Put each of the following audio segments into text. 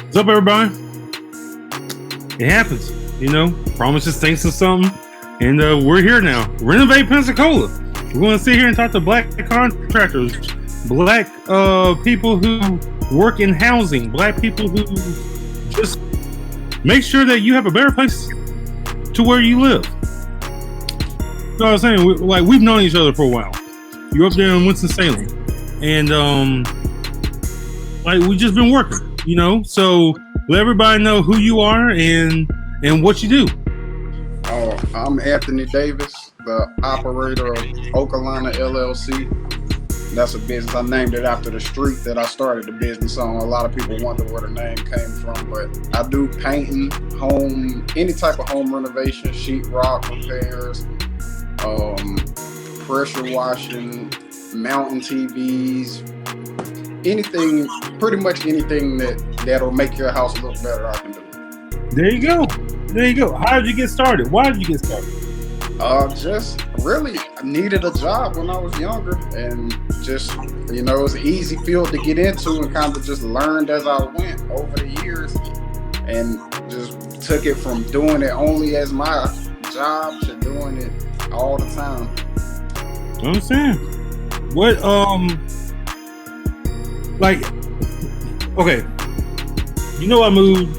What's up, everybody? It happens, Promises, thanks to something, and we're here now. Renovate Pensacola. We're going to sit here and talk to black contractors, black people who work in housing, black people who just make sure that you have a better place to where you live. You know what I'm saying? We've known each other for a while. You're up there in Winston-Salem, and we just been working. So let everybody know who you are and what you do. I'm Anthony Davis, the operator of Okalana LLC. That's a business. I named it after the street that I started the business on. A lot of people wonder where the name came from, but I do painting, any type of home renovation, sheetrock repairs, pressure washing, mounting TVs, pretty much anything that'll make your house look better, I can do. There you go. How did you get started? Why did you get started? Just really needed a job when I was younger, and just, it was an easy field to get into, and kind of just learned as I went over the years, and just took it from doing it only as my job to doing it all the time. I understand. What, okay, I moved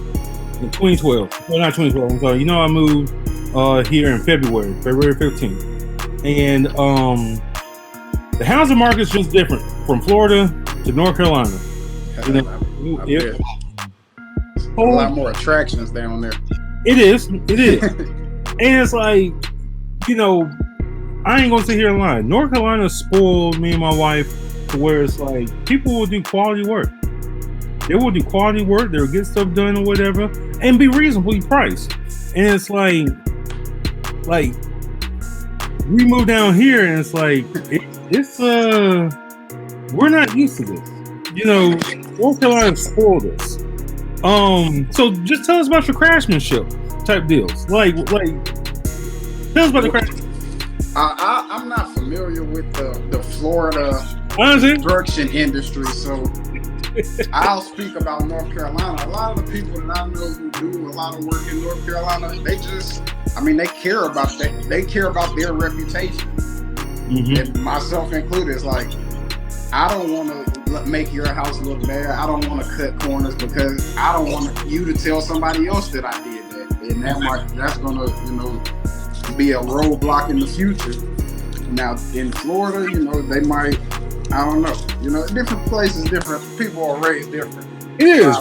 in 2012. Well, not 2012, I'm sorry. I moved here in February 15th. And the housing market's just different from Florida to North Carolina. There's a lot more attractions down there. It is. And it's like, I ain't gonna sit here and lie. North Carolina spoiled me and my wife to where it's like people will do quality work. They will do quality work. They'll get stuff done or whatever, and be reasonably priced. And it's like we moved down here, and it's like we're not used to this. North Carolina spoiled us. So just tell us about your craftsmanship type deals. Tell us about the craftsmanship. I'm not familiar with the Florida construction industry, so I'll speak about North Carolina. A lot of the people that I know who do a lot of work in North Carolina, they care about that. They care about their reputation, and myself included. It's like, I don't want to make your house look bad. I don't want to cut corners because I don't want you to tell somebody else that I did that, and that's gonna be a roadblock in the future. Now in Florida, they might, I don't know, different places, different people are raised different. It is.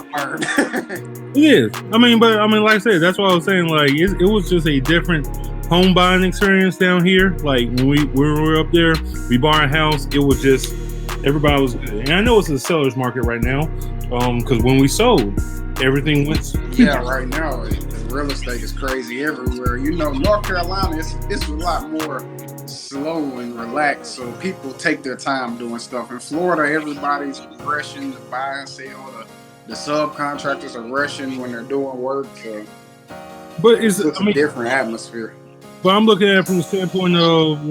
It is. Like I said, that's what I was saying. It was just a different home buying experience down here. Like when we were up there, we bought a house. It was just, everybody was good. And I know it's a seller's market right now, because when we sold, everything went. Yeah, right now real estate is crazy everywhere. North Carolina, it's a lot more slow and relaxed, so people take their time doing stuff. In Florida, everybody's rushing to buy and sell. The subcontractors are rushing when they're doing work. So, but it's a different atmosphere. But I'm looking at it from the standpoint of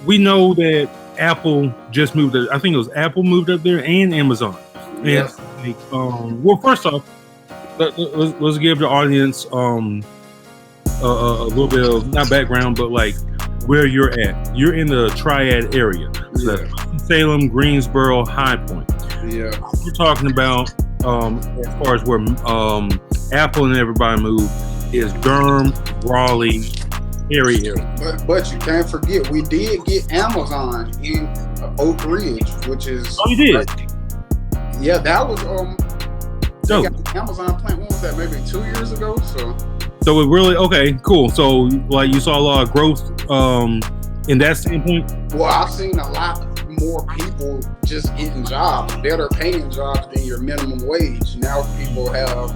we know that Apple just moved. I think it was Apple moved up there and Amazon. Yes. Well, first off, let's give the audience a little bit of, not background, but where you're at. You're in the Triad area. So that's Winston-Salem, Greensboro, High Point. Yeah. We're talking about as far as where Apple and everybody moved is Durham, Raleigh area. But you can't forget, we did get Amazon in Oak Ridge, which is. Oh, you did? Yeah, that was they got the Amazon plant. When was that? Maybe 2 years ago. So it really, okay, cool. So you saw a lot of growth in that standpoint. Well, I've seen a lot more people just getting jobs, better paying jobs than your minimum wage. Now people have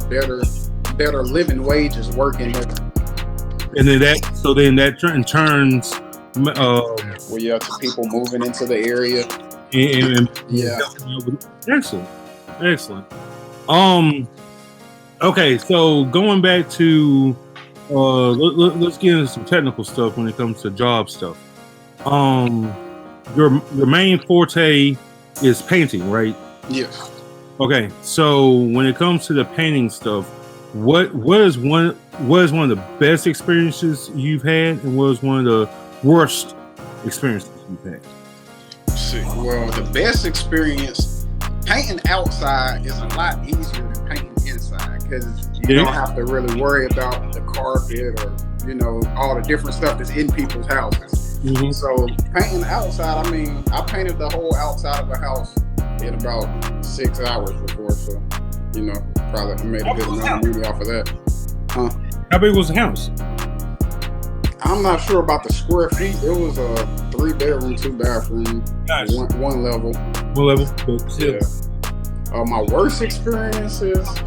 better living wages working there. And then that turns to people moving into the area. And yeah. Excellent. Okay, so going back to let's get into some technical stuff when it comes to job stuff. Your main forte is painting, right? Yes. Okay, so when it comes to the painting stuff, what is one of the best experiences you've had, and what is one of the worst experiences you've had? Well, the best experience painting outside is a lot easier than painting inside because you don't have to really worry about the carpet or all the different stuff that's in people's houses. Mm-hmm. So painting outside, I mean, I painted the whole outside of a house in about 6 hours before, so probably I made a good amount of money off of that. How big was the house? I'm not sure about the square feet. It was a 3-bedroom, 2-bathroom, one level. One level, but still. Yeah. My worst experiences, it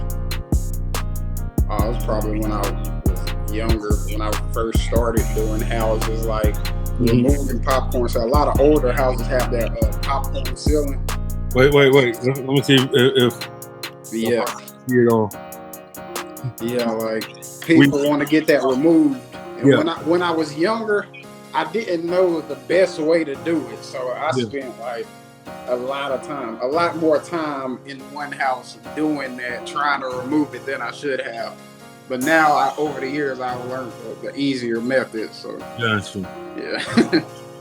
was probably when I was younger, when I first started doing houses, like removing popcorn. So a lot of older houses have that popcorn ceiling. Wait. Let me see if yeah. See it all. Yeah, like people want to get that removed. And when I was younger, I didn't know the best way to do it. So I spent like a lot more time in one house doing that, trying to remove it than I should have. But now, over the years, I've learned the easier method. So gotcha. Yeah.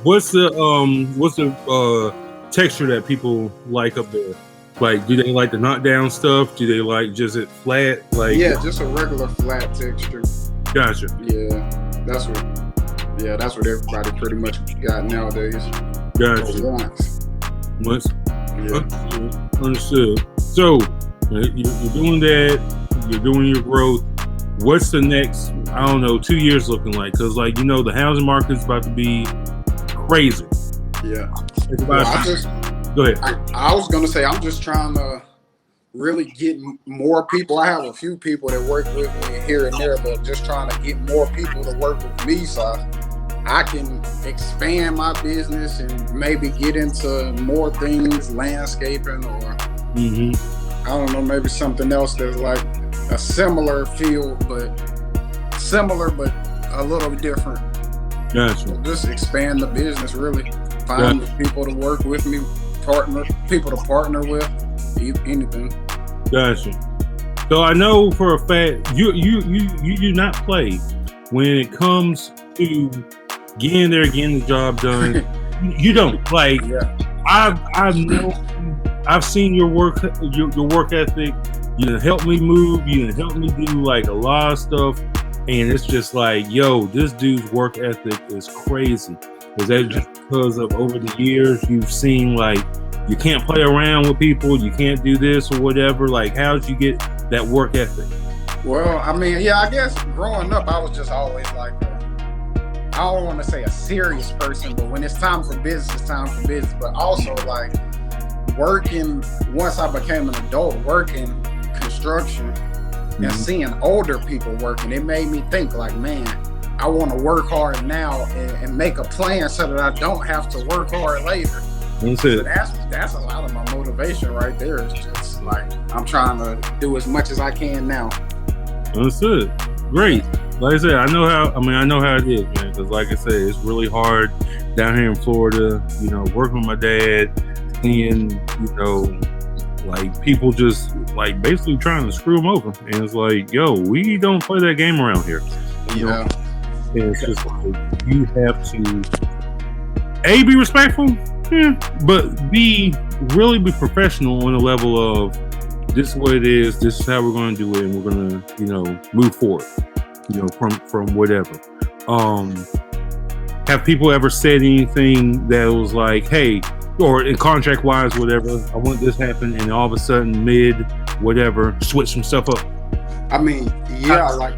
What's the texture that people like up there? Like, do they like the knockdown stuff? Do they like just it flat? Like, just a regular flat texture. Gotcha. Yeah, that's what everybody pretty much got nowadays. Gotcha. Once. Yeah. Understood. So you're doing that. You're doing your growth. What's the next, 2 years looking like? Because the housing market's about to be crazy. Yeah. Go ahead. I was going to say, I'm just trying to really get more people. I have a few people that work with me here and there, but just trying to get more people to work with me so I can expand my business and maybe get into more things, landscaping or I don't know, maybe something else that's like a similar field, but a little different. Gotcha. So just expand the business, really. Find people to work with me, people to partner with, anything. Gotcha. So I know for a fact you do not play when it comes to getting the job done. You don't like. Yeah. I've seen your work ethic. You done helped me move. You done helped me do like a lot of stuff, and it's just like, yo, this dude's work ethic is crazy. Is that just because of over the years you've seen like you can't play around with people, you can't do this or whatever? Like, how did you get that work ethic? Well, I mean, I guess growing up, I was just always like, I don't want to say a serious person, but when it's time for business, it's time for business. But also like working, once I became an adult, working construction and seeing older people working, it made me think like, man, I want to work hard now and make a plan so that I don't have to work hard later. That's it. So that's a lot of my motivation right there. It's just like I'm trying to do as much as I can now. Understood. Great. Like I said, I know how it is, man. Because like I said, it's really hard down here in Florida. Working with my dad, seeing like people just like basically trying to screw him over, and it's like, yo, we don't play that game around here. You know? And it's just like you have to be respectful, but be professional on the level of this is what it is, this is how we're going to do it, and we're going to move forward from whatever. Have people ever said anything that was like, hey, or in contract wise, whatever, I want this to happen, and all of a sudden mid whatever switch some stuff up? I mean, like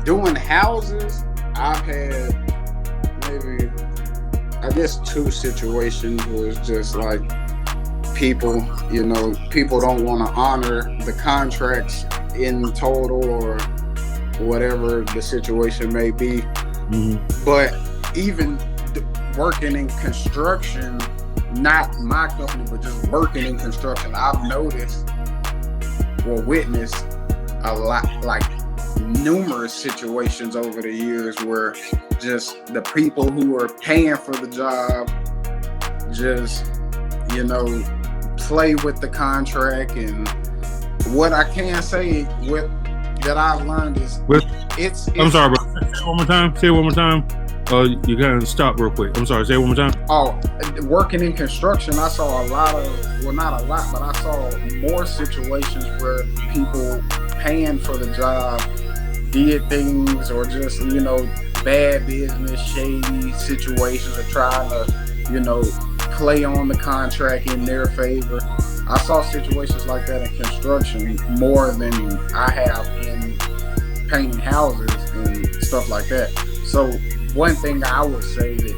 doing houses, I've had maybe, I guess, 2 situations where it's just like people don't want to honor the contracts in total or whatever the situation may be. But even working in construction, not my company, but just working in construction, I've noticed or witnessed a lot, like numerous situations over the years where just the people who are paying for the job just, play with the contract. And what I can say that I've learned is it's I'm sorry, bro. Say it one more time. Say it one more time. You gotta stop real quick. I'm sorry. Say it one more time. Oh, working in construction, I saw a lot of, well, not a lot, but I saw more situations where people paying for the job did things, or just, bad business, shady situations, or trying to, play on the contract in their favor. I saw situations like that in construction more than I have in painting houses and stuff like that. So one thing I would say that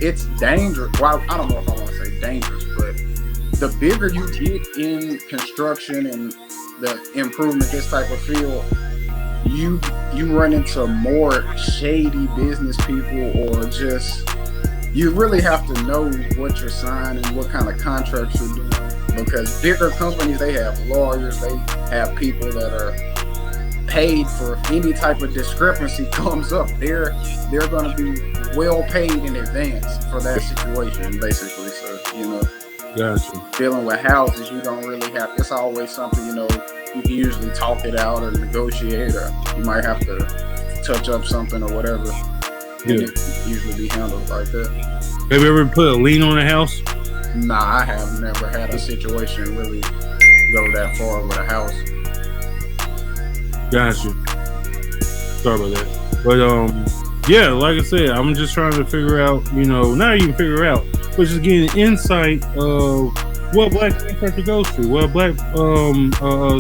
it's dangerous. Well, I don't know if I want to say dangerous, but the bigger you get in construction and the improvement, this type of field, you run into more shady business people, or just, you really have to know what you're signing, what kind of contracts you're doing, because bigger companies, they have lawyers, they have people that are paid for, if any type of discrepancy comes up, they're going to be well paid in advance for that situation, basically. So, Gotcha. Dealing with houses, you don't really have, it's always something, you can usually talk it out or negotiate, or you might have to touch up something or whatever. Yeah. It usually be handled like that. Have you ever put a lien on a house? Nah, I have never had a situation really go that far with a house. Gotcha. Sorry about that. But yeah, like I said, I'm just trying to figure out, not even figure out, but just getting an insight of what black contractor goes through, what black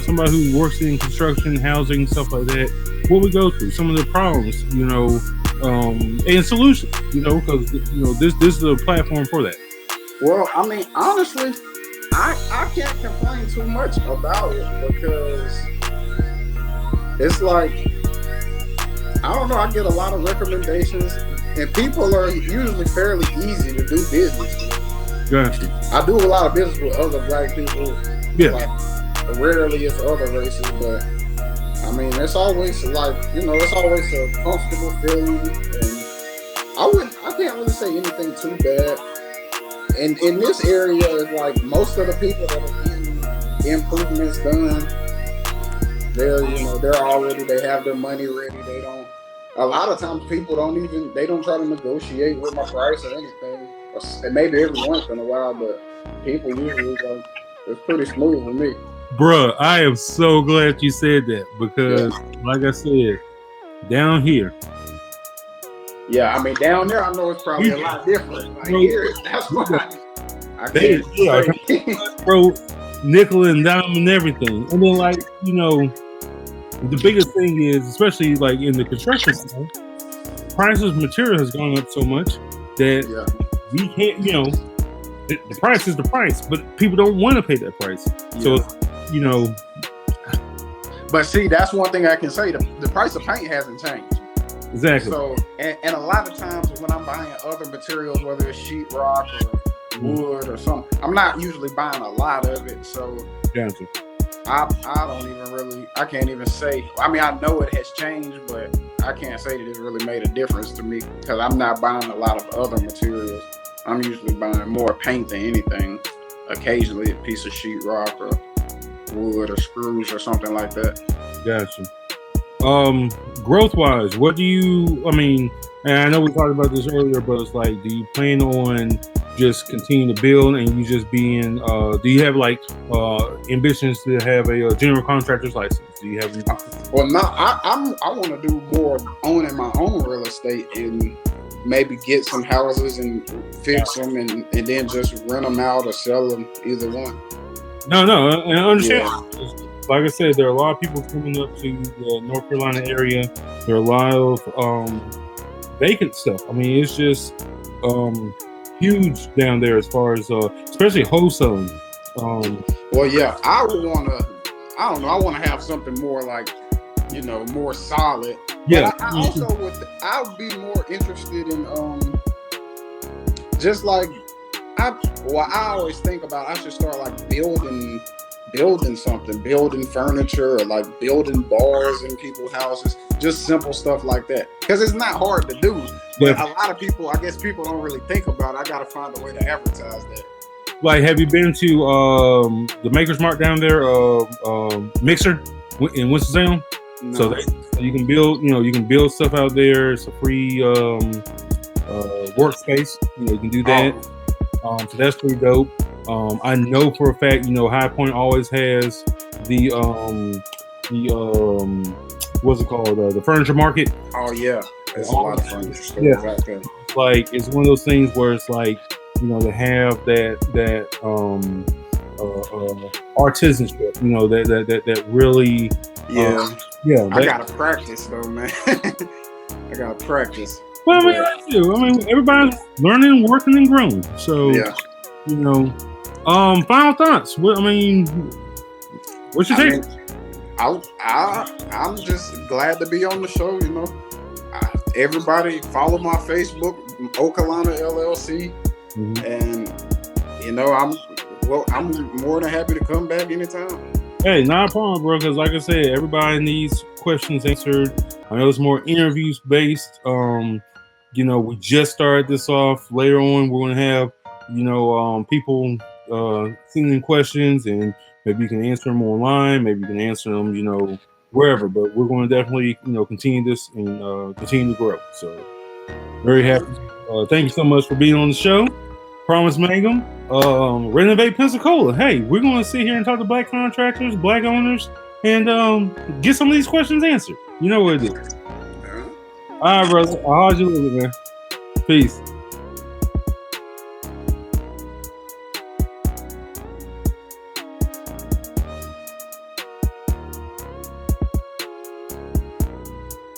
somebody who works in construction, housing, stuff like that, what we go through, some of the problems, and solutions, because this is a platform for that. Well, I mean, honestly, I can't complain too much about it, because it's like, I don't know, I get a lot of recommendations, and people are usually fairly easy to do business with. Gotcha. I do a lot of business with other black people. Yeah. Like, rarely it's other races, but I mean, it's always like, it's always a comfortable feeling, and I can't really say anything too bad. And in this area, it's like most of the people that are getting improvements done, they have their money ready. A lot of times people they don't try to negotiate with my price or anything. And maybe every once in a while, but people usually it's pretty smooth with me. Bruh, I am so glad you said that, because like I said, down here. Yeah, I mean, down there, I know it's probably a lot different. Like here, that's why I can't say. Bro, nickel and dime and everything. And then, like, the biggest thing is, especially like in the construction side, prices of material has gone up so much that we can't, the price is the price, but people don't want to pay that price. So, But see, that's one thing I can say. The price of paint hasn't changed. Exactly. So, and a lot of times when I'm buying other materials, whether it's sheetrock or wood or something, I'm not usually buying a lot of it. So, gotcha. I don't even really, I can't even say, I mean, I know it has changed, but I can't say that it's really made a difference to me, because I'm not buying a lot of other materials. I'm usually buying more paint than anything. Occasionally a piece of sheetrock or wood or screws or something like that. Gotcha. Growth wise, what do you, and I know we talked about this earlier, but it's like, do you plan on just continue to build, and you just being, do you have like ambitions to have a general contractor's license? Do you have any? Well, no, I want to do more owning my own real estate, and maybe get some houses and fix them, and then just rent them out or sell them, either one. No, I understand. Yeah. Like I said, there are a lot of people coming up to the North Carolina area. There are a lot of vacant stuff. I mean, it's just huge down there as far as, especially wholesaling. Well, yeah, I want to have something more like, more solid. Yeah. But I would be more interested in, just like, I always think about, I should start like building something, building furniture, or like building bars in people's houses, just simple stuff like that. Because it's not hard to do. But a lot of people, I guess people don't really think about it. I got to find a way to advertise that. Like, have you been to the Maker's Mark down there, Mixer in Winston-Salem? No. So you can build, you can build stuff out there. It's a free workspace. You can do that. So that's pretty dope. I know for a fact, High Point always has the what's it called? The furniture market. Oh yeah, there's a lot of furniture stores out there. Like, it's one of those things where it's like, to have that artisanship, that really. Yeah. I gotta practice though, man. I gotta practice. Well, I mean, everybody's learning, working, and growing. So, final thoughts. What's your take? I'm just glad to be on the show. Everybody follow my Facebook, Okalana LLC, and I'm more than happy to come back anytime. Hey, not a problem, bro. Because like I said, everybody needs questions answered. I know it's more interviews based. We just started this off. Later on, we're gonna have people sending questions, and maybe you can answer them online. Maybe you can answer them, wherever. But we're going to definitely, continue this and continue to grow. So very happy. Thank you so much for being on the show. Promise Mangum. Renovate Pensacola. Hey, we're going to sit here and talk to black contractors, black owners, and get some of these questions answered. You know what it is. All right, brother. I'll hold you later, man. Peace.